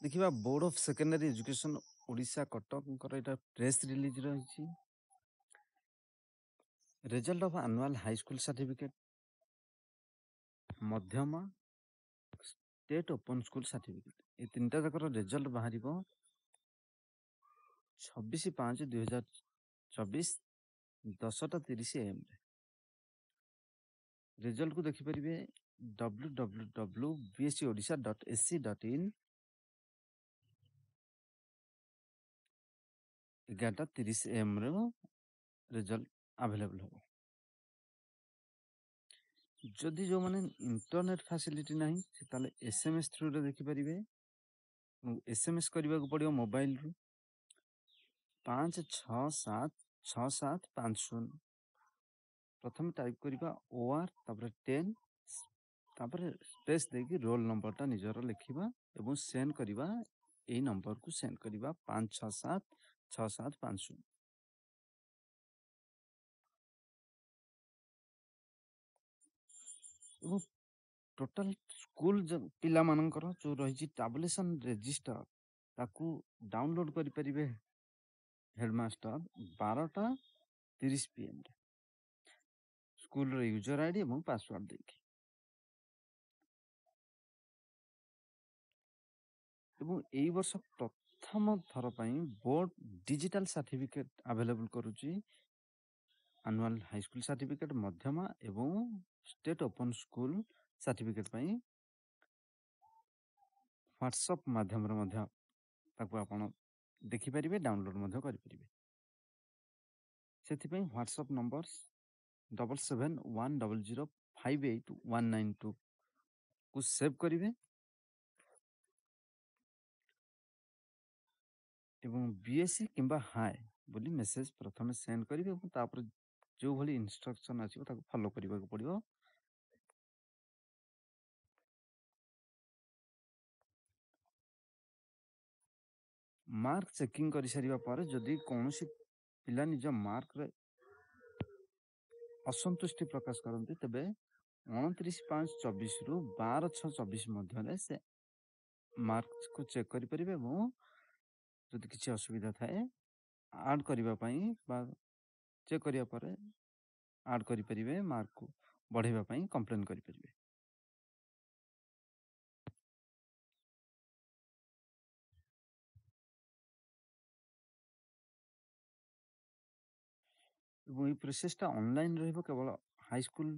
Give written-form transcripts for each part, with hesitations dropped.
देखिए board of secondary education Odisha Cuttack Etah press release रही result of annual high school certificate मध्यम state open school certificate ये तीनटा जाकर रिजल्ट बाहर 26/5/2024 10:30 AM रिजल्ट को देखिपारे www.bscodisha.ac.in 11:30 AM रिजल्ट अवेलेबल हो जदि जो माने इंटरनेट फैसिलिटी नहीं ताले एसएमएस थ्रू रे देखि परिबे एसएमएस करबा को पड़ियो मोबाइल रु 567675 प्रथम टाइप करबा OR तापर 10 तापर स्पेस देकी रोल नंबर ता निजर लिखिबा एवं सेंड करबा ए नंबर को सेंड करबा 567675 एवं टोटल स्कूल पिला मानकर जो रही टैबुलेशन रजिस्टर ताकू डाउनलोड करि परिबे headmaster 12:30 PM school user ID और पासवर्ड देखि एवं एई वर्ष प्रथम थर पई बोर्ड डिजिटल सर्टिफिकेट अवेलेबल करूची एनुअल हाई स्कूल सर्टिफिकेट मध्यम एवं स्टेट ओपन स्कूल सर्टिफिकेट पई व्हाट्सएप माध्यम रे मध्य ताकू आपण देखि परिबे डाउनलोड मध्य करि परिबे सेथि पई व्हाट्सएप नंबर 7710058192 को सेव करिवे एवं बीएससी किंबा हाई बोली मेसेज प्रथम सेंड करिवे एवं तापर जो भली इंस्ट्रक्शन आछिबो ताको फॉलो करिबा को पड़िबो मार्क चेकिंग करि सारिबा पर जदि कोनोसी पिला निज मार्क रे असंतुष्टि प्रकाश करते तबे 29/5/24 रु 12/6/24 मध्य से मार्क को चेक करि परिबे एवं जदि किसी असुविधा थाए ऐड करिबा पई बा चेक करिया पर ऐड करि परिबे मार्क को बढ़ेबा पई कंप्लेन करि परिबे एवं प्रोसेसटा ऑनलाइन रहबो केवल हाई स्कूल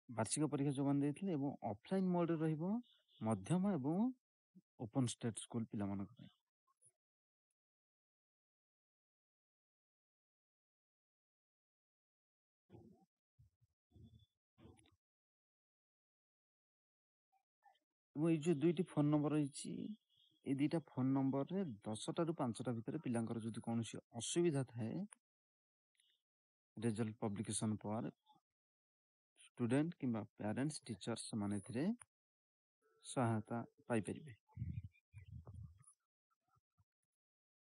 वार्षिक परीक्षा जो मान देथिले एवं ऑफलाइन मोड रहबो मध्यम एवं ओपन स्टेट स्कूल पिला मानक एवं जो दुईटी फोन नंबर रही ए दुईटा फोन नंबर रे 10टा रु 5टा भितर पिलांकर जदि कोनोसी असुविधा थाए रिजल्ट पब्लिकेशन पर स्टूडेंट किंबा पेरेंट्स टीचर्स माने सहायता पाई परिबे।